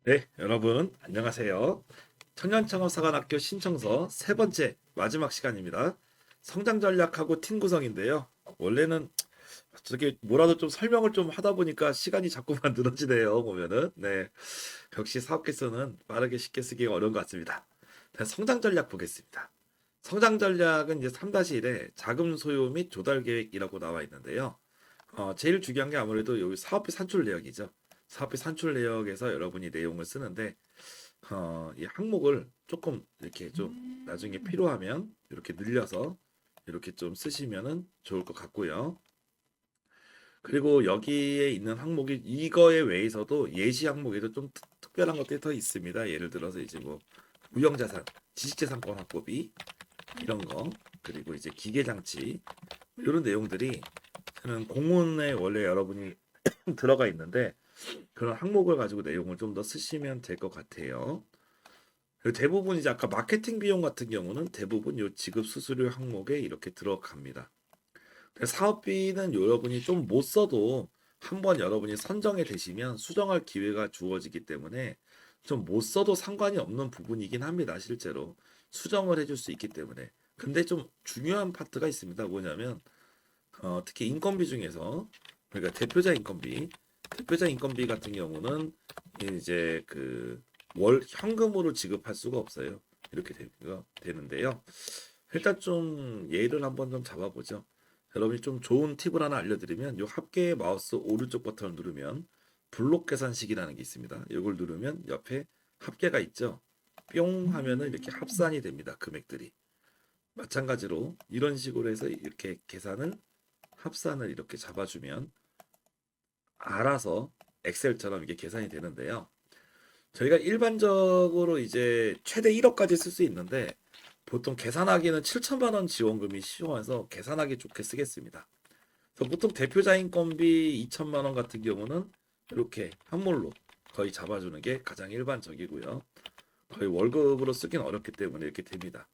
네, 여러분 안녕하세요. 청년창업사관학교 신청서 세 번째 마지막 시간입니다. 성장 전략하고 팀 구성인데요. 원래는 저게 뭐라도 좀 설명을 좀 하다 보니까 시간이 자꾸만 늘어지네요. 보면은 네, 역시 사업계서는 빠르게 쉽게 쓰기가 어려운 것 같습니다. 자, 성장 전략 보겠습니다. 성장 전략은 이제 3-1에 자금 소요 및 조달 계획이라고 나와 있는데요. 제일 중요한 게 아무래도 여기 사업비 산출 내역이죠. 사업비 산출 내역에서 여러분이 내용을 쓰는데 이 항목을 조금 이렇게 좀 나중에 필요하면 이렇게 늘려서 이렇게 좀 쓰시면은 좋을 것 같고요. 그리고 여기에 있는 항목이 이거에 외에서도 예시 항목에도 좀 특별한 것들이 더 있습니다. 예를 들어서 이제 뭐 무형자산, 지식재산권 확보비 이런 거, 그리고 이제 기계장치 이런 내용들이 저는 공문에 원래 여러분이 들어가 있는데 그런 항목을 가지고 내용을 좀 더 쓰시면 될 것 같아요. 그리고 대부분 이제 아까 마케팅 비용 같은 경우는 대부분 요 지급 수수료 항목에 이렇게 들어갑니다. 사업비는 여러분이 좀 못 써도 한번 여러분이 선정이 되시면 수정할 기회가 주어지기 때문에 좀 못 써도 상관이 없는 부분이긴 합니다. 실제로 수정을 해줄 수 있기 때문에. 근데 좀 중요한 파트가 있습니다. 뭐냐면 특히 인건비 중에서 그러니까 대표자 인건비 같은 경우는 이제 그 월 현금으로 지급할 수가 없어요. 이렇게 되는데요. 일단 좀 예를 한번 좀 잡아보죠. 여러분이 좀 좋은 팁을 하나 알려드리면 요 합계 마우스 오른쪽 버튼을 누르면 블록 계산식이라는 게 있습니다. 이걸 누르면 옆에 합계가 있죠. 뿅 하면은 이렇게 합산이 됩니다. 금액들이. 마찬가지로 이런 식으로 해서 이렇게 계산을 합산을 이렇게 잡아주면 알아서 엑셀처럼 이게 계산이 되는데요. 저희가 일반적으로 이제 최대 1억까지 쓸 수 있는데 보통 계산하기는 7천만 원 지원금이 쉬워서 계산하기 좋게 쓰겠습니다. 그래서 보통 대표자 인건비 2천만 원 같은 경우는 이렇게 한몰로 거의 잡아주는 게 가장 일반적이고요. 거의 월급으로 쓰긴 어렵기 때문에 이렇게 됩니다.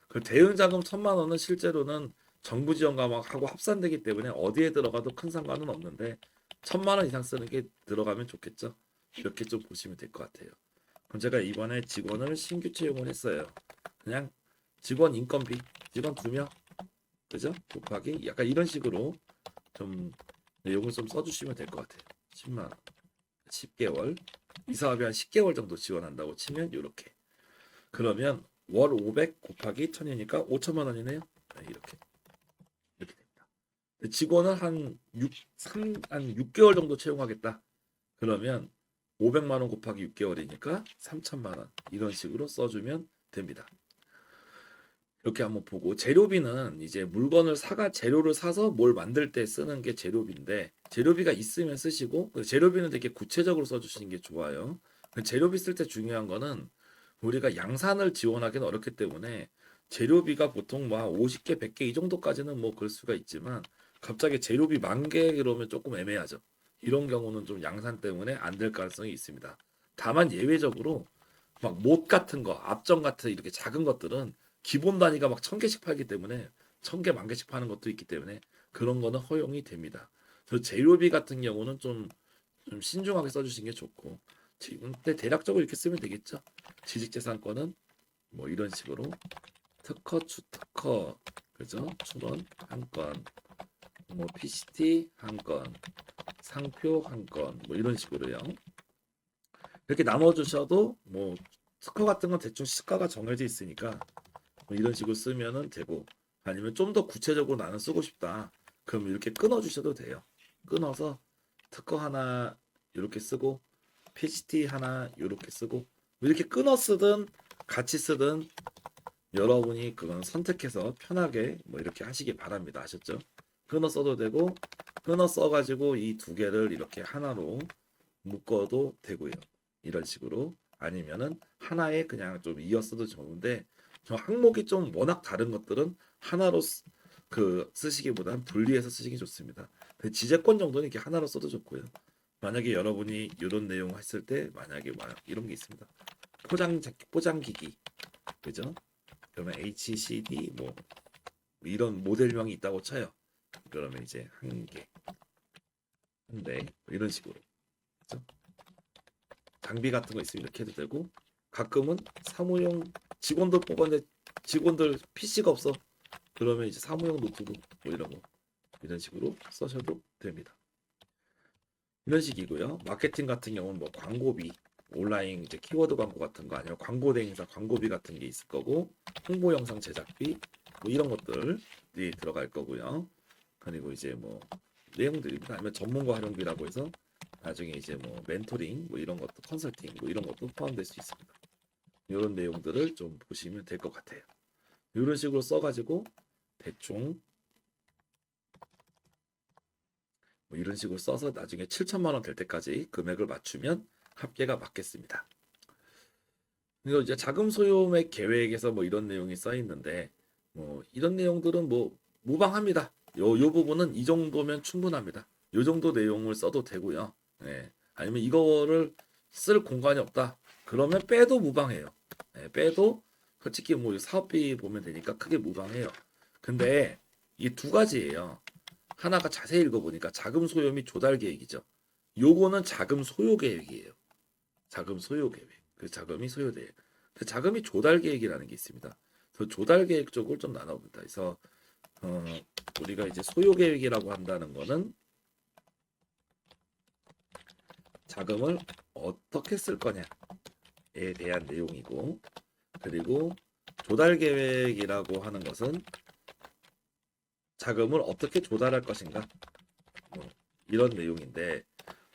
그 대응자금 1천만 원은 실제로는 정부 지원과 막 하고 합산되기 때문에 어디에 들어가도 큰 상관은 없는데 1천만 원 이상 쓰는 게 들어가면 좋겠죠. 이렇게 좀 보시면 될 것 같아요. 그럼 제가 이번에 직원을 신규 채용을 했어요. 그냥 직원 인건비 직원 2명 그죠? 곱하기 약간 이런 식으로 좀 내용을 좀 써주시면 될 것 같아요. 10만 원 10개월 이 사업이 한 10개월 정도 지원한다고 치면 이렇게 그러면 월 500 곱하기 1000이니까 5천만 원이네요. 네, 이렇게 됩니다. 직원을 한 6개월 정도 채용하겠다. 그러면 500만 원 곱하기 6개월이니까 3천만 원 이런 식으로 써주면 됩니다. 이렇게 한번 보고 재료비는 이제 물건을 사가 재료를 사서 뭘 만들 때 쓰는 게 재료비인데 재료비가 있으면 쓰시고 재료비는 되게 구체적으로 써주시는 게 좋아요. 재료비 쓸 때 중요한 거는 우리가 양산을 지원하기는 어렵기 때문에 재료비가 보통 뭐 50개, 100개 이 정도까지는 뭐 그럴 수가 있지만 갑자기 재료비 10,000개 그러면 조금 애매하죠. 이런 경우는 좀 양산 때문에 안 될 가능성이 있습니다. 다만 예외적으로 막 못 같은 거, 앞정 같은 이렇게 작은 것들은 기본 단위가 막 1,000개씩 팔기 때문에 1,000개, 10,000개씩 파는 것도 있기 때문에 그런 거는 허용이 됩니다. 그래서 재료비 같은 경우는 좀 신중하게 써주시는 게 좋고 지금 때 대략적으로 이렇게 쓰면 되겠죠. 지식재산권은 뭐 이런 식으로 특허, 추특허, 그죠? 출원 한 건, 뭐 PCT 한 건, 상표 한 건, 뭐 이런 식으로요. 이렇게 나눠주셔도 뭐 특허 같은 건 대충 시가가 정해져 있으니까 뭐 이런 식으로 쓰면은 되고 아니면 좀 더 구체적으로 나는 쓰고 싶다. 그럼 이렇게 끊어 주셔도 돼요. 끊어서 특허 하나 이렇게 쓰고 PCT 하나 이렇게 쓰고 뭐 이렇게 끊어 쓰든 같이 쓰든 여러분이 그건 선택해서 편하게 뭐 이렇게 하시기 바랍니다. 아셨죠? 끊어 써도 되고 끊어 써가지고 이 두 개를 이렇게 하나로 묶어도 되고요. 이런 식으로 아니면은 하나에 그냥 좀 이어 써도 좋은데 저 항목이 좀 워낙 다른 것들은 하나로 쓰시기보다는 분리해서 쓰시기 좋습니다. 근데 지재권 정도는 이렇게 하나로 써도 좋고요. 만약에 여러분이 이런 내용 했을 때 만약에 막 이런 게 있습니다. 포장기기 그죠? 그러면 HCD 뭐 이런 모델명이 있다고 쳐요. 그러면 이제 한 개, 한 대, 이런 식으로. 그죠? 장비 같은 거 있으면 이렇게 해도 되고 가끔은 사무용 직원들 뽑았는데 직원들 PC가 없어. 그러면 이제 사무용 노트북 뭐 이런 거 이런 식으로 써셔도 됩니다. 이런 식이고요. 마케팅 같은 경우는 뭐 광고비, 온라인 이제 키워드 광고 같은 거 아니면 광고 대행사 광고비 같은 게 있을 거고 홍보 영상 제작비 뭐 이런 것들이 들어갈 거고요. 그리고 이제 뭐 내용들입니다. 아니면 전문가 활용비라고 해서 나중에 이제 뭐 멘토링 뭐 이런 것도 컨설팅 뭐 이런 것도 포함될 수 있습니다. 이런 내용들을 좀 보시면 될 것 같아요. 이런 식으로 써가지고 대충 뭐 이런 식으로 써서 나중에 7천만 원 될 때까지 금액을 맞추면 합계가 맞겠습니다. 그리고 이제 자금 소요액 계획에서 뭐 이런 내용이 써 있는데 뭐 이런 내용들은 뭐 무방합니다. 요 부분은 이 정도면 충분합니다. 요 정도 내용을 써도 되고요. 예. 아니면 이거를 쓸 공간이 없다. 그러면 빼도 무방해요. 예, 빼도 솔직히 뭐 사업비 보면 되니까 크게 무방해요. 근데 이 두 가지예요. 하나가 자세히 읽어보니까 자금 소요 및 조달 계획이죠. 요거는 자금 소요 계획이에요. 자금 소요 계획. 그 자금이 소요돼요. 그 자금이 조달 계획이라는 게 있습니다. 그 조달 계획 쪽을 좀 나눠봅니다. 그래서 우리가 이제 소요 계획이라고 한다는 거는 자금을 어떻게 쓸 거냐에 대한 내용이고, 그리고 조달 계획이라고 하는 것은 자금을 어떻게 조달할 것인가, 뭐 이런 내용인데,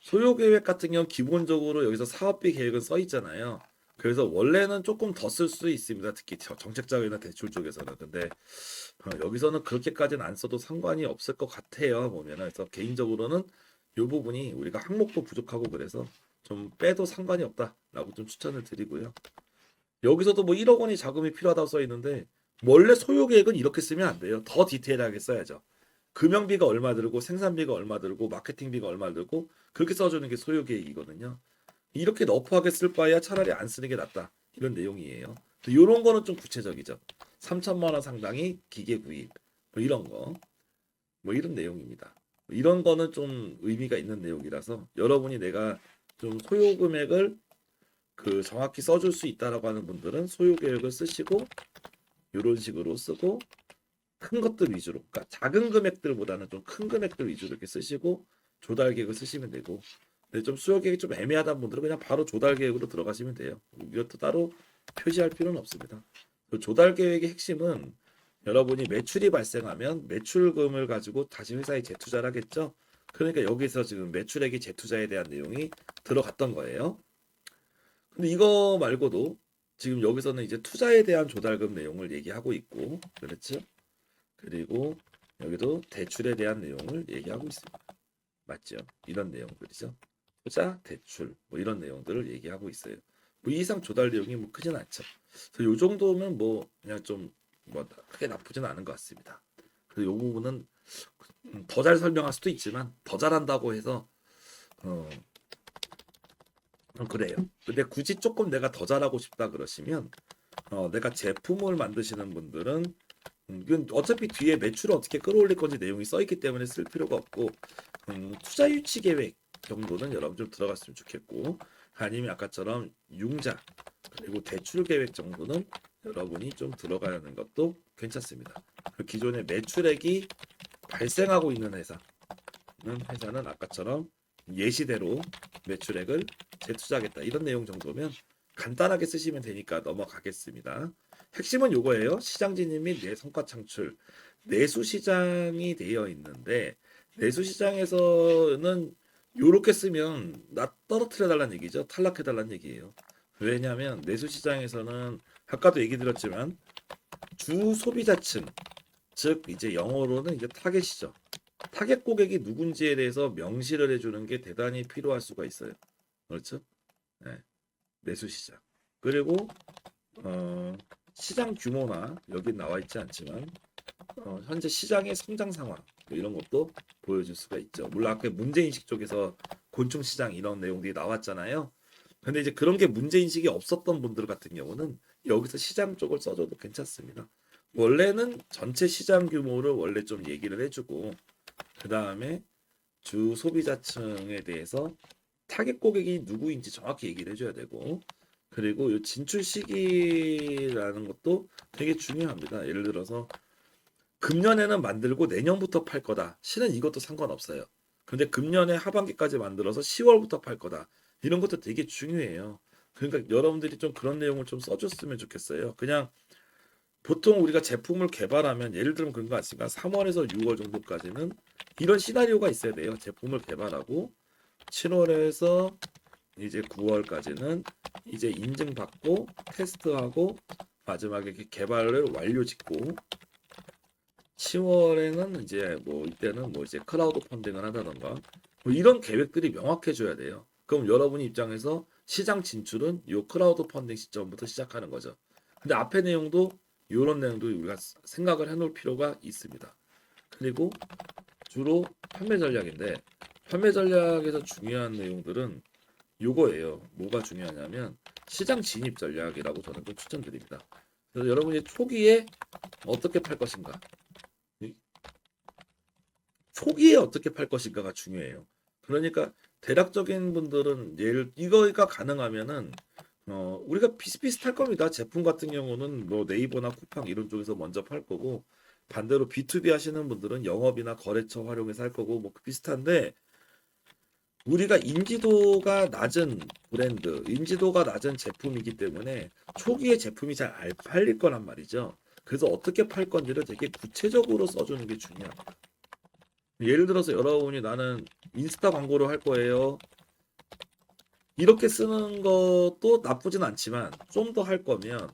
소요 계획 같은 경우 기본적으로 여기서 사업비 계획은 써 있잖아요. 그래서 원래는 조금 더 쓸 수 있습니다. 특히 정책 자금이나 대출 쪽에서는. 근데 여기서는 그렇게까지는 안 써도 상관이 없을 것 같아요. 보면은 그래서 개인적으로는 이 부분이 우리가 항목도 부족하고 그래서 좀 빼도 상관이 없다라고 좀 추천을 드리고요. 여기서도 뭐 1억 원이 자금이 필요하다고 써 있는데 원래 소요 계획은 이렇게 쓰면 안 돼요. 더 디테일하게 써야죠. 금형비가 얼마 들고 생산비가 얼마 들고 마케팅비가 얼마 들고 그렇게 써주는 게 소요 계획이거든요. 이렇게 너프하게 쓸 바에야 차라리 안 쓰는 게 낫다. 이런 내용이에요. 이런 거는 좀 구체적이죠. 3천만 원 상당히 기계 구입 뭐 이런 거. 뭐 이런 내용입니다. 이런 거는 좀 의미가 있는 내용이라서 여러분이 내가 좀 소요 금액을 그 정확히 써줄 수 있다라고 하는 분들은 소요 계획을 쓰시고 이런 식으로 쓰고 큰 것들 위주로, 그러니까 작은 금액들보다는 좀 큰 금액들 위주로 이렇게 쓰시고 조달 계획을 쓰시면 되고, 근데 좀 수요 계획이 좀 애매하다는 분들은 그냥 바로 조달 계획으로 들어가시면 돼요. 이것도 따로 표시할 필요는 없습니다. 그 조달 계획의 핵심은 여러분이 매출이 발생하면 매출금을 가지고 다시 회사에 재투자를 하겠죠. 그러니까 여기서 지금 매출액이 재투자에 대한 내용이 들어갔던 거예요. 근데 이거 말고도 지금 여기서는 이제 투자에 대한 조달금 내용을 얘기하고 있고, 그렇죠? 그리고 여기도 대출에 대한 내용을 얘기하고 있습니다. 맞죠? 이런 내용들이죠. 투자, 대출 뭐 이런 내용들을 얘기하고 있어요. 뭐 이상 조달 내용이 뭐 크진 않죠. 그래서 요 정도면 뭐 그냥 좀 뭐 크게 나쁘진 않은 것 같습니다. 그래서 요 부분은 더 잘 설명할 수도 있지만 더 잘한다고 해서 어 그래요. 근데 굳이 조금 내가 더 잘하고 싶다 그러시면 내가 제품을 만드시는 분들은 이건 어차피 뒤에 매출을 어떻게 끌어올릴 건지 내용이 써 있기 때문에 쓸 필요가 없고 투자 유치 계획 정도는 여러분 좀 들어갔으면 좋겠고 아니면 아까처럼 융자 그리고 대출 계획 정도는 여러분이 좀 들어가는 것도 괜찮습니다. 그 기존의 매출액이 발생하고 있는 회사는 아까처럼 예시대로 매출액을 재투자하겠다 이런 내용 정도면 간단하게 쓰시면 되니까 넘어가겠습니다. 핵심은 요거예요. 시장 진입 및 내 성과 창출. 내수 시장이 되어 있는데 내수 시장에서는 요렇게 쓰면 나 떨어뜨려 달라는 얘기죠. 탈락해 달라는 얘기예요. 왜냐하면 내수 시장에서는 아까도 얘기 드렸지만 주 소비자층 즉 이제 영어로는 이제 타겟이죠. 타겟 고객이 누군지에 대해서 명시를 해주는 게 대단히 필요할 수가 있어요. 그렇죠? 네, 내수 시장. 그리고 어, 시장 규모나 여기 나와 있지 않지만 현재 시장의 성장 상황 뭐 이런 것도 보여줄 수가 있죠. 물론 아까 문제인식 쪽에서 곤충 시장 이런 내용들이 나왔잖아요. 근데 이제 그런 게 문제인식이 없었던 분들 같은 경우는 여기서 시장 쪽을 써줘도 괜찮습니다. 원래는 전체 시장 규모를 원래 좀 얘기를 해주고 그 다음에 주 소비자층에 대해서 타겟 고객이 누구인지 정확히 얘기를 해줘야 되고, 그리고 이 진출 시기라는 것도 되게 중요합니다. 예를 들어서 금년에는 만들고 내년부터 팔 거다. 실은 이것도 상관없어요. 근데 금년에 하반기까지 만들어서 10월부터 팔 거다. 이런 것도 되게 중요해요. 그러니까 여러분들이 좀 그런 내용을 좀 써줬으면 좋겠어요. 그냥 보통 우리가 제품을 개발하면 예를 들면 그런 거 아십니까? 3월에서 6월 정도까지는 이런 시나리오가 있어야 돼요. 제품을 개발하고 7월에서 이제 9월까지는 이제 인증받고 테스트하고 마지막에 개발을 완료 짓고 10월에는 이제 뭐 이때는 뭐 이제 크라우드 펀딩을 한다던가 뭐 이런 계획들이 명확해져야 돼요. 그럼 여러분 입장에서 시장 진출은 요 크라우드 펀딩 시점부터 시작하는 거죠. 근데 앞에 내용도 이런 내용도 우리가 생각을 해놓을 필요가 있습니다. 그리고 주로 판매 전략인데 판매 전략에서 중요한 내용들은 요거예요. 뭐가 중요하냐면 시장 진입 전략이라고 저는 좀 추천드립니다. 그래서 여러분이 초기에 어떻게 팔 것인가 초기에 어떻게 팔 것인가가 중요해요. 그러니까 대략적인 분들은 예를 이거가 가능하면은 우리가 비슷비슷할 겁니다. 제품 같은 경우는 뭐 네이버나 쿠팡 이런 쪽에서 먼저 팔 거고 반대로 B2B 하시는 분들은 영업이나 거래처 활용해서 할 거고 뭐 비슷한데 우리가 인지도가 낮은 브랜드, 인지도가 낮은 제품이기 때문에 초기에 제품이 잘 안 팔릴 거란 말이죠. 그래서 어떻게 팔 건지를 되게 구체적으로 써주는 게 중요합니다. 예를 들어서 여러분이 나는 인스타 광고를 할 거예요. 이렇게 쓰는 것도 나쁘진 않지만 좀 더 할 거면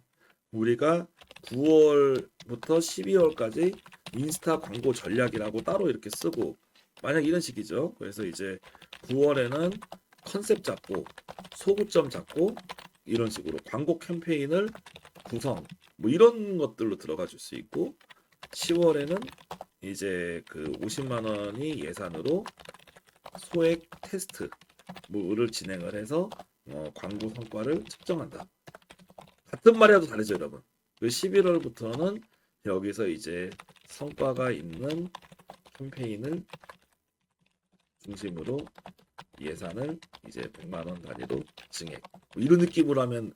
우리가 9월부터 12월까지 인스타 광고 전략이라고 따로 이렇게 쓰고 만약 이런 식이죠. 그래서 이제 9월에는 컨셉 잡고 소구점 잡고 이런 식으로 광고 캠페인을 구성 뭐 이런 것들로 들어가 줄 수 있고 10월에는 이제 그 50만 원이 예산으로 소액 테스트 뭐를 진행을 해서 광고 성과를 측정한다. 같은 말이라도 다르죠, 여러분. 그 11월부터는 여기서 이제 성과가 있는 캠페인을 중심으로 예산을 이제 100만 원 단위로 증액. 뭐 이런 느낌으로 하면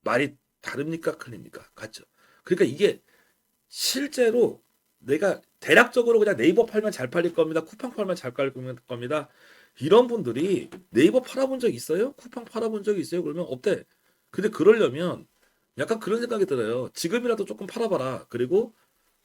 말이 다릅니까? 클립니까? 같죠. 그러니까 이게 실제로 내가 대략적으로 그냥 네이버 팔면 잘 팔릴 겁니다. 쿠팡 팔면 잘 팔릴 겁니다. 이런 분들이 네이버 팔아본 적 있어요? 쿠팡 팔아본 적이 있어요? 그러면 없대. 근데 그러려면 약간 그런 생각이 들어요. 지금이라도 조금 팔아봐라. 그리고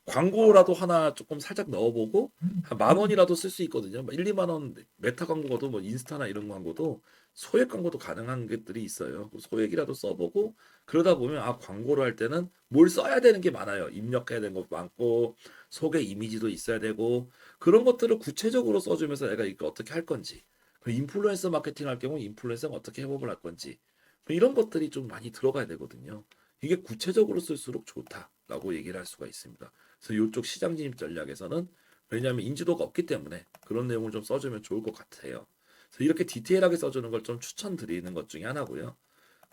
광고라도 하나 조금 살짝 넣어보고 한 10,000원이라도 쓸 수 있거든요. 1, 2만 원 메타 광고도 뭐 인스타나 이런 광고도 소액 광고도 가능한 것들이 있어요. 소액이라도 써보고 그러다 보면 아 광고를 할 때는 뭘 써야 되는 게 많아요. 입력해야 되는 것도 많고 소개 이미지도 있어야 되고 그런 것들을 구체적으로 써주면서 내가 이거 어떻게 할 건지 그 인플루엔서 마케팅 할 경우 인플루엔서가 어떻게 협업을 할 건지 이런 것들이 좀 많이 들어가야 되거든요. 이게 구체적으로 쓸수록 좋다라고 얘기를 할 수가 있습니다. 그래서 이쪽 시장 진입 전략에서는 왜냐하면 인지도가 없기 때문에 그런 내용을 좀 써주면 좋을 것 같아요. 그래서 이렇게 디테일하게 써주는 걸 좀 추천드리는 것 중에 하나고요.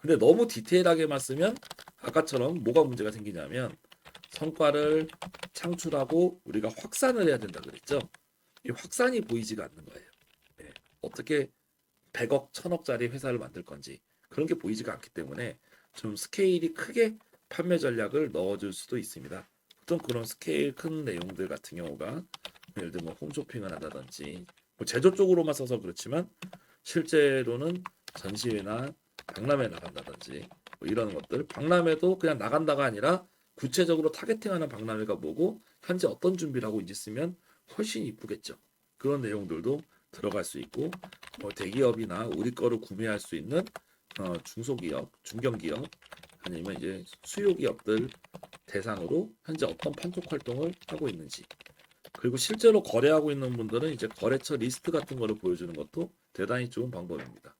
근데 너무 디테일하게만 쓰면 아까처럼 뭐가 문제가 생기냐면 성과를 창출하고 우리가 확산을 해야 된다 그랬죠. 이 확산이 보이지가 않는 거예요. 네. 어떻게 100억, 1000억짜리 회사를 만들 건지 그런 게 보이지가 않기 때문에 좀 스케일이 크게 판매 전략을 넣어줄 수도 있습니다. 보통 그런 스케일 큰 내용들 같은 경우가 예를 들면 홈쇼핑을 한다든지 뭐 제조 쪽으로만 써서 그렇지만 실제로는 전시회나 박람회 나간다든지 뭐 이런 것들 박람회도 그냥 나간다가 아니라 구체적으로 타겟팅하는 박람회가 뭐고 현재 어떤 준비를 하고 있는지 쓰면 훨씬 이쁘겠죠. 그런 내용들도 들어갈 수 있고 대기업이나 우리 거를 구매할 수 있는 중소기업, 중견기업 아니면 이제 수요기업들 대상으로 현재 어떤 판촉 활동을 하고 있는지 그리고 실제로 거래하고 있는 분들은 이제 거래처 리스트 같은 거를 보여주는 것도 대단히 좋은 방법입니다.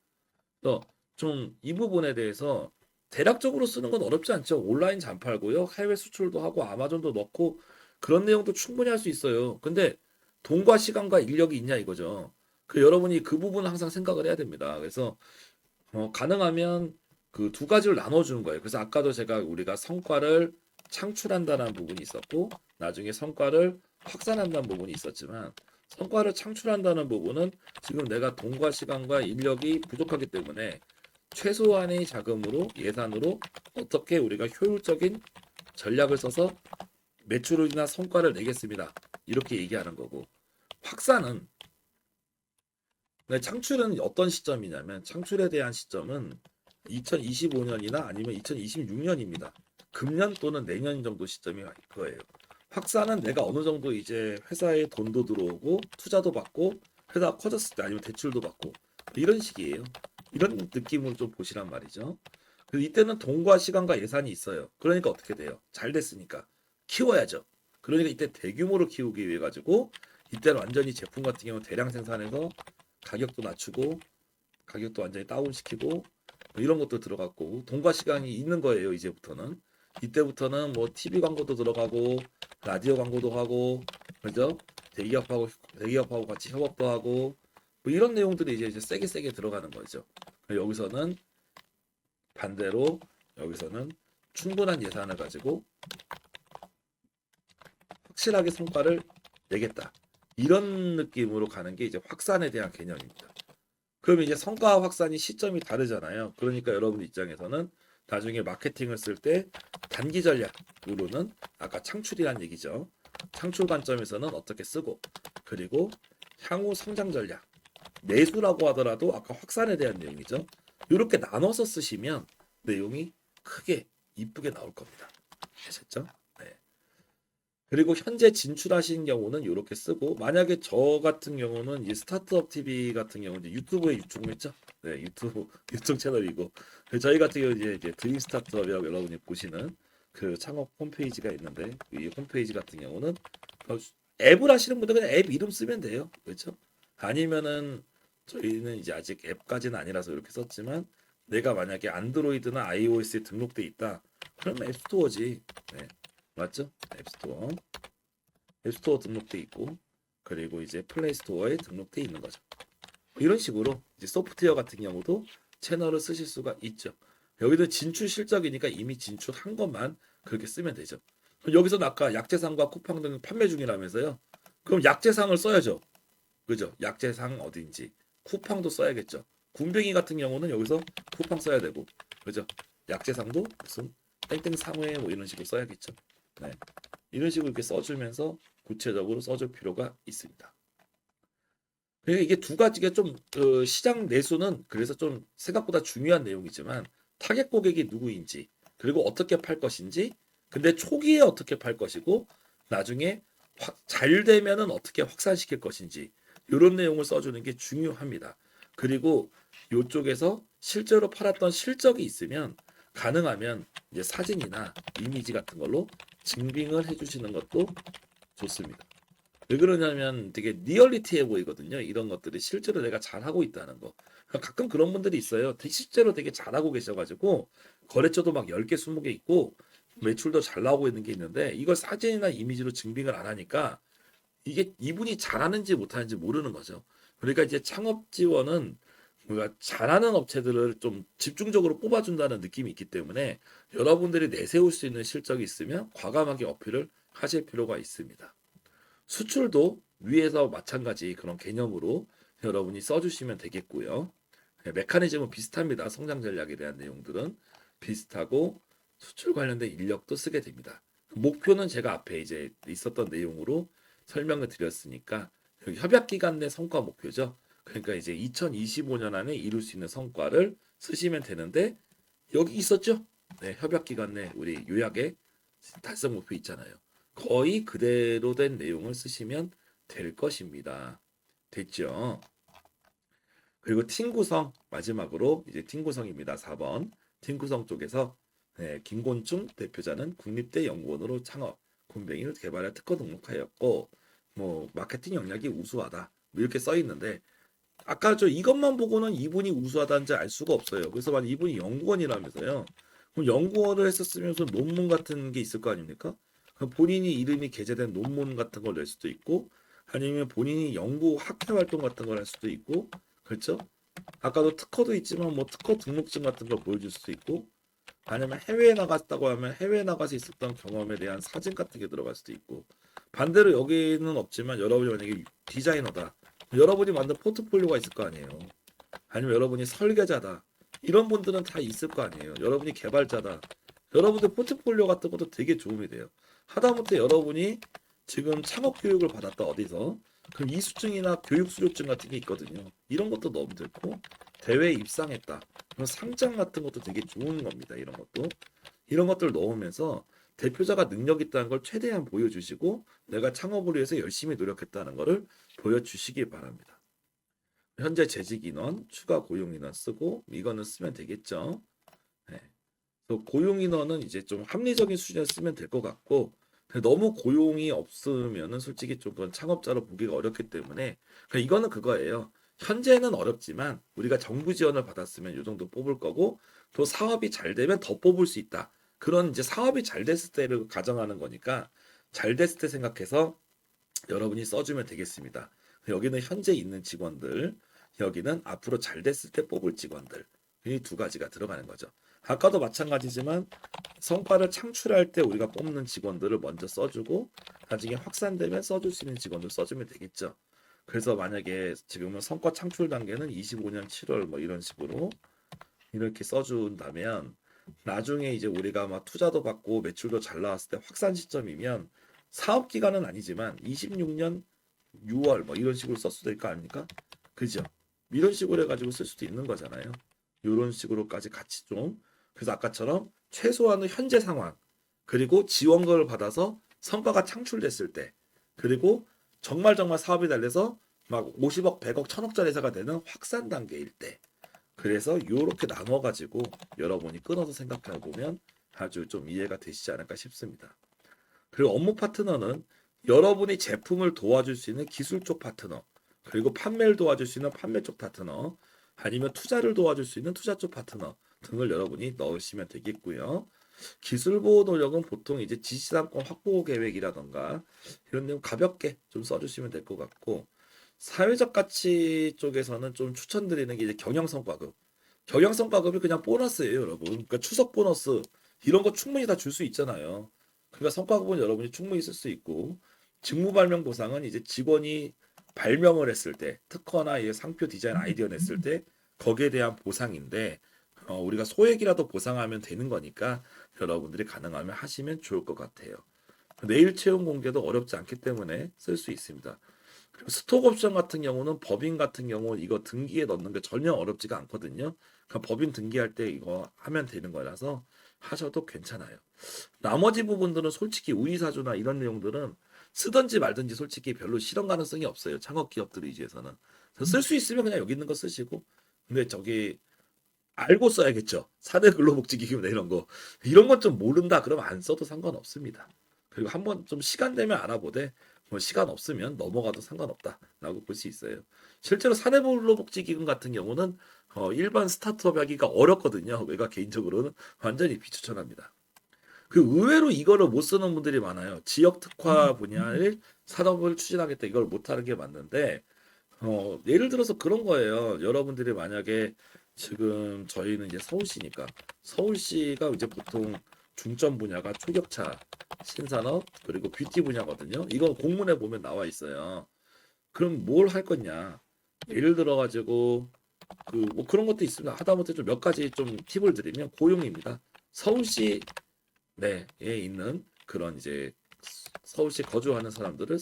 그래서 좀 이 부분에 대해서 대략적으로 쓰는 건 어렵지 않죠. 온라인 잘 팔고요. 해외 수출도 하고 아마존도 넣고 그런 내용도 충분히 할 수 있어요. 근데 돈과 시간과 인력이 있냐 이거죠. 그 여러분이 그 부분을 항상 생각을 해야 됩니다. 그래서 가능하면 그 두 가지를 나눠주는 거예요. 그래서 아까도 제가 우리가 성과를 창출한다는 부분이 있었고 나중에 성과를 확산한다는 부분이 있었지만 성과를 창출한다는 부분은 지금 내가 돈과 시간과 인력이 부족하기 때문에 최소한의 자금으로 예산으로 어떻게 우리가 효율적인 전략을 써서 매출이나 성과를 내겠습니다. 이렇게 얘기하는 거고 확산은 창출은 어떤 시점이냐면 창출에 대한 시점은 2025년이나 아니면 2026년입니다. 금년 또는 내년 정도 시점이 거예요. 확산은 내가 어느 정도 이제 회사에 돈도 들어오고 투자도 받고 회사가 커졌을 때 아니면 대출도 받고 이런 식이에요. 이런 느낌으로 좀 보시란 말이죠. 그래서 이때는 돈과 시간과 예산이 있어요. 그러니까 어떻게 돼요? 잘 됐으니까 키워야죠. 그러니까 이때 대규모로 키우기 위해 가지고 이때는 완전히 제품 같은 경우는 대량 생산해서 가격도 낮추고 가격도 완전히 다운시키고 뭐 이런 것도 들어갔고 돈과 시간이 있는 거예요. 이제부터는 이때부터는 뭐 TV 광고도 들어가고 라디오 광고도 하고 그죠? 대기업하고 같이 협업도 하고 뭐 이런 내용들이 이제 세게 들어가는 거죠. 여기서는 반대로 여기서는 충분한 예산을 가지고 확실하게 성과를 내겠다. 이런 느낌으로 가는 게 이제 확산에 대한 개념입니다. 그럼 이제 성과 확산이 시점이 다르잖아요. 그러니까 여러분 입장에서는 나중에 마케팅을 쓸 때 단기 전략으로는 아까 창출이란 얘기죠. 창출 관점에서는 어떻게 쓰고 그리고 향후 성장 전략 내수라고 하더라도 아까 확산에 대한 내용이죠. 이렇게 나눠서 쓰시면 내용이 크게 이쁘게 나올 겁니다. 아셨죠? 네. 그리고 현재 진출하신 경우는 이렇게 쓰고 만약에 저 같은 경우는 이 스타트업 TV 같은 경우는 이제 유튜브에 유통했죠. 네, 유튜브 유튜브 채널이고 저희 같은 경우 이제 드림 스타트업이라고 여러분이 보시는 그 창업 홈페이지가 있는데 이 홈페이지 같은 경우는 앱을 하시는 분들 그냥 앱 이름 쓰면 돼요. 그렇죠? 아니면은 저희는 이제 아직 앱까지는 아니라서 이렇게 썼지만 내가 만약에 안드로이드나 iOS에 등록돼 있다. 그러면 앱스토어지. 네. 맞죠? 앱스토어. 앱스토어 등록돼 있고 그리고 이제 플레이스토어에 등록돼 있는 거죠. 이런 식으로 이제 소프트웨어 같은 경우도 채널을 쓰실 수가 있죠. 여기는 진출 실적이니까 이미 진출한 것만 그렇게 쓰면 되죠. 그럼 여기서는 아까 약재상과 쿠팡 등 판매 중이라면서요. 그럼 약재상을 써야죠. 그죠? 약재상 어딘지 쿠팡도 써야겠죠. 군뱅이 같은 경우는 여기서 쿠팡 써야 되고 그죠? 약재상도 무슨 땡땡 상회 뭐 이런 식으로 써야겠죠. 네. 이런 식으로 이렇게 써주면서 구체적으로 써줄 필요가 있습니다. 그러니까 이게 두 가지가 좀 시장 내수는 그래서 좀 생각보다 중요한 내용이지만 타겟 고객이 누구인지 그리고 어떻게 팔 것인지 근데 초기에 어떻게 팔 것이고 나중에 잘 되면은 어떻게 확산시킬 것인지 이런 내용을 써주는 게 중요합니다. 그리고 이쪽에서 실제로 팔았던 실적이 있으면 가능하면 이제 사진이나 이미지 같은 걸로 증빙을 해주시는 것도 좋습니다. 왜 그러냐면 되게 리얼리티해 보이거든요. 이런 것들이 실제로 내가 잘하고 있다는 거. 그러니까 가끔 그런 분들이 있어요. 실제로 되게 잘하고 계셔가지고 거래처도 막 10개, 20개 있고 매출도 잘 나오고 있는 게 있는데 이걸 사진이나 이미지로 증빙을 안 하니까 이게 이분이 잘하는지 못하는지 모르는 거죠. 그러니까 이제 창업 지원은 뭔가 잘하는 업체들을 좀 집중적으로 뽑아준다는 느낌이 있기 때문에 여러분들이 내세울 수 있는 실적이 있으면 과감하게 어필을 하실 필요가 있습니다. 수출도 위에서 마찬가지 그런 개념으로 여러분이 써주시면 되겠고요. 네, 메커니즘은 비슷합니다. 성장 전략에 대한 내용들은 비슷하고 수출 관련된 인력도 쓰게 됩니다. 목표는 제가 앞에 이제 있었던 내용으로 설명을 드렸으니까 여기 협약 기간 내 성과 목표죠. 그러니까 이제 2025년 안에 이룰 수 있는 성과를 쓰시면 되는데 여기 있었죠? 네, 협약 기간 내 우리 요약에 달성 목표 있잖아요. 거의 그대로 된 내용을 쓰시면 될 것입니다. 됐죠? 그리고 팀 구성 마지막으로 이제 팀 구성입니다. 4번 팀 구성 쪽에서 김곤충 대표자는 국립대 연구원으로 창업, 곰뱅이를 개발해 특허 등록하였고 뭐 마케팅 역량이 우수하다 뭐 이렇게 써 있는데 아까 저 이것만 보고는 이분이 우수하다는지 알 수가 없어요. 그래서 만약 이분이 연구원이라면서요. 그럼 연구원을 했었으면서 논문 같은 게 있을 거 아닙니까? 그럼 본인이 이름이 게재된 논문 같은 걸 낼 수도 있고 아니면 본인이 연구 학회 활동 같은 걸 할 수도 있고 그렇죠? 아까도 특허도 있지만 뭐 특허 등록증 같은 걸 보여줄 수도 있고 아니면 해외에 나갔다고 하면 해외에 나가서 있었던 경험에 대한 사진 같은 게 들어갈 수도 있고 반대로 여기는 없지만 여러분이 만약에 디자이너다. 여러분이 만든 포트폴리오가 있을 거 아니에요. 아니면 여러분이 설계자다. 이런 분들은 다 있을 거 아니에요. 여러분이 개발자다. 여러분들 포트폴리오 같은 것도 되게 도움이 돼요. 하다못해 여러분이 지금 창업 교육을 받았다 어디서 그럼 이수증이나 교육 수료증 같은 게 있거든요. 이런 것도 너무 좋고 대회에 입상했다. 그럼 상장 같은 것도 되게 좋은 겁니다. 이런 것도 이런 것들 넣으면서 대표자가 능력 있다는 걸 최대한 보여주시고 내가 창업을 위해서 열심히 노력했다는 것을 보여주시기 바랍니다. 현재 재직 인원, 추가 고용 인원 쓰고 이거는 쓰면 되겠죠. 네. 그래서 고용 인원은 이제 좀 합리적인 수준에 쓰면 될 것 같고 너무 고용이 없으면은 솔직히 좀 그건 창업자로 보기가 어렵기 때문에 그냥 이거는 그거예요. 현재는 어렵지만 우리가 정부 지원을 받았으면 이 정도 뽑을 거고 또 사업이 잘 되면 더 뽑을 수 있다. 그런 이제 사업이 잘 됐을 때를 가정하는 거니까 잘 됐을 때 생각해서 여러분이 써주면 되겠습니다. 여기는 현재 있는 직원들, 여기는 앞으로 잘 됐을 때 뽑을 직원들. 이 두 가지가 들어가는 거죠. 아까도 마찬가지지만 성과를 창출할 때 우리가 뽑는 직원들을 먼저 써주고 나중에 확산되면 써줄 수 있는 직원들 써주면 되겠죠. 그래서 만약에 지금은 성과 창출 단계는 25년 7월 뭐 이런 식으로 이렇게 써준다면 나중에 이제 우리가 막 투자도 받고 매출도 잘 나왔을 때 확산 시점이면 사업 기간은 아니지만 26년 6월 뭐 이런 식으로 썼을 수도 있을 거 아닙니까? 그죠? 이런 식으로 해가지고 쓸 수도 있는 거잖아요. 이런 식으로까지 같이 좀 그래서 아까처럼 최소한의 현재 상황 그리고 지원금을 받아서 성과가 창출됐을 때 그리고 정말 사업이 달려서 막 50억, 100억, 1000억짜리 회사가 되는 확산 단계일 때 그래서 이렇게 나눠 가지고 여러분이 끊어서 생각해 보면 아주 좀 이해가 되시지 않을까 싶습니다. 그리고 업무 파트너는 여러분이 제품을 도와줄 수 있는 기술 쪽 파트너, 그리고 판매를 도와줄 수 있는 판매 쪽 파트너, 아니면 투자를 도와줄 수 있는 투자 쪽 파트너 등을 여러분이 넣으시면 되겠고요. 기술 보호 노력은 보통 이제 지시사항권 확보 계획이라던가 이런 내용 가볍게 좀 써주시면 될 것 같고 사회적 가치 쪽에서는 좀 추천드리는 게 이제 경영성과급. 경영성과급이 그냥 보너스예요, 여러분. 그러니까 추석 보너스 이런 거 충분히 다 줄 수 있잖아요. 그러니까 성과급은 여러분이 충분히 쓸 수 있고 직무 발명 보상은 이제 직원이 발명을 했을 때 특허나 이 상표 디자인 아이디어 냈을 때 거기에 대한 보상인데 우리가 소액이라도 보상하면 되는 거니까 여러분들이 가능하면 하시면 좋을 것 같아요. 내일 채용 공개도 어렵지 않기 때문에 쓸 수 있습니다. 그리고 스톡 옵션 같은 경우는 법인 같은 경우 이거 등기에 넣는 게 전혀 어렵지가 않거든요. 그러니까 법인 등기할 때 이거 하면 되는 거라서 하셔도 괜찮아요. 나머지 부분들은 솔직히 우리사주나 이런 내용들은 쓰든지 말든지 솔직히 별로 실현 가능성이 없어요. 창업 기업들 위주에서는. 쓸 수 있으면 그냥 여기 있는 거 쓰시고 근데 저기 알고 써야겠죠. 사내 근로복지기금이나 이런 거. 이런 건 좀 모른다 그러면 안 써도 상관없습니다. 그리고 한번 좀 시간 되면 알아보되 뭐 시간 없으면 넘어가도 상관없다라고 볼 수 있어요. 실제로 사내 근로복지기금 같은 경우는 일반 스타트업 하기가 어렵거든요. 외가 개인적으로는 완전히 비추천합니다. 그 의외로 이거를 못 쓰는 분들이 많아요. 지역 특화 분야의 산업을 추진하겠다 이걸 못 하는 게 맞는데 예를 들어서 그런 거예요. 여러분들이 만약에 지금 저희는 이제 서울시니까 서울시가 이제 보통 중점 분야가 초격차, 신산업 그리고 뷰티 분야거든요. 이거 공문에 보면 나와 있어요. 그럼 뭘 할 거냐? 예를 들어 가지고 그 뭐 그런 것도 있습니다. 하다못해 좀 몇 가지 좀 팁을 드리면 고용입니다. 서울시 내에 있는 그런 이제 서울시 거주하는 사람들을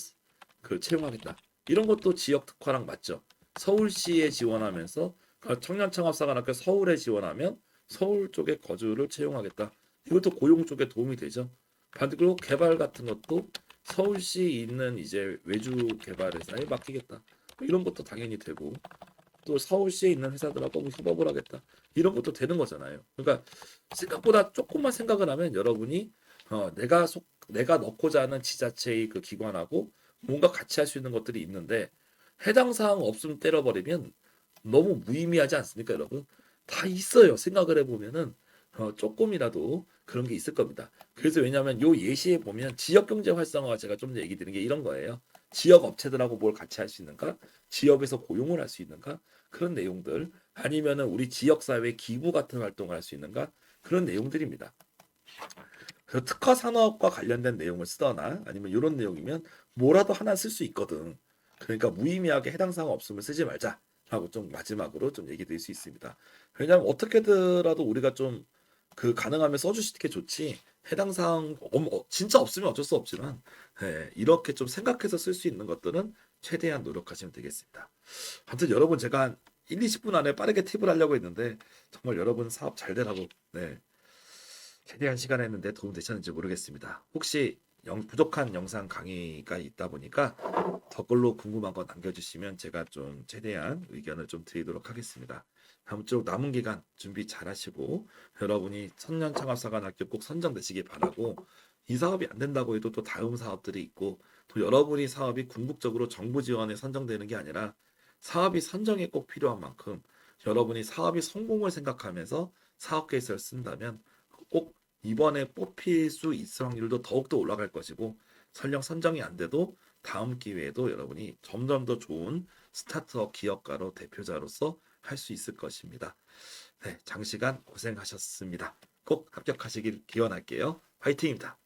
그 채용하겠다. 이런 것도 지역 특화랑 맞죠. 서울시에 지원하면서 청년창업사관학교 서울에 지원하면 서울 쪽에 거주를 채용하겠다. 이것도 고용 쪽에 도움이 되죠. 반대로 개발 같은 것도 서울시에 있는 이제 외주 개발 회사에 맡기겠다. 이런 것도 당연히 되고 또 서울시에 있는 회사들하고 뭐 협업을 하겠다. 이런 것도 되는 거잖아요. 그러니까 생각보다 조금만 생각을 하면 여러분이 내가 넣고자 하는 지자체의 그 기관하고 뭔가 같이 할 수 있는 것들이 있는데 해당 사항 없으면 때려버리면 너무 무의미하지 않습니까, 여러분? 다 있어요. 생각을 해보면은 조금이라도 그런 게 있을 겁니다. 그래서 왜냐하면 요 예시에 보면 지역 경제 활성화 제가 좀 전에 얘기 드린 게 이런 거예요. 지역 업체들하고 뭘 같이 할 수 있는가? 지역에서 고용을 할 수 있는가? 그런 내용들 아니면은 우리 지역 사회 기부 같은 활동을 할 수 있는가? 그런 내용들입니다. 그래서 특화 산업과 관련된 내용을 쓰거나 아니면 이런 내용이면 뭐라도 하나 쓸 수 있거든. 그러니까 무의미하게 해당 사항 없으면 쓰지 말자라고 좀 마지막으로 좀 얘기 드릴 수 있습니다. 왜냐하면 어떻게더라도 우리가 좀 그 가능하면 써주시는 게 좋지. 해당 사항 진짜 없으면 어쩔 수 없지만 이렇게 좀 생각해서 쓸 수 있는 것들은 최대한 노력하시면 되겠습니다. 아무튼 여러분 제가 한 1, 20분 안에 빠르게 팁을 하려고 했는데 정말 여러분 사업 잘 되라고 최대한 시간 했는데 도움 되셨는지 모르겠습니다. 혹시 부족한 영상 강의가 있다 보니까 댓글로 궁금한 거 남겨주시면 제가 좀 최대한 의견을 좀 드리도록 하겠습니다. 아무쪼록 남은 기간 준비 잘 하시고 여러분이 청년창업사관학교 꼭 선정되시길 바라고 이 사업이 안 된다고 해도 또 다음 사업들이 있고 또 여러분이 사업이 궁극적으로 정부 지원에 선정되는 게 아니라 사업이 선정에 꼭 필요한 만큼 여러분이 사업이 성공을 생각하면서 사업 계획서를 쓴다면 꼭 이번에 뽑힐 수 있을 확률도 더욱더 올라갈 것이고 설령 선정이 안 돼도 다음 기회에도 여러분이 점점 더 좋은 스타트업 기업가로 대표자로서 할 수 있을 것입니다. 네, 장시간 고생하셨습니다. 꼭 합격하시길 기원할게요. 화이팅입니다.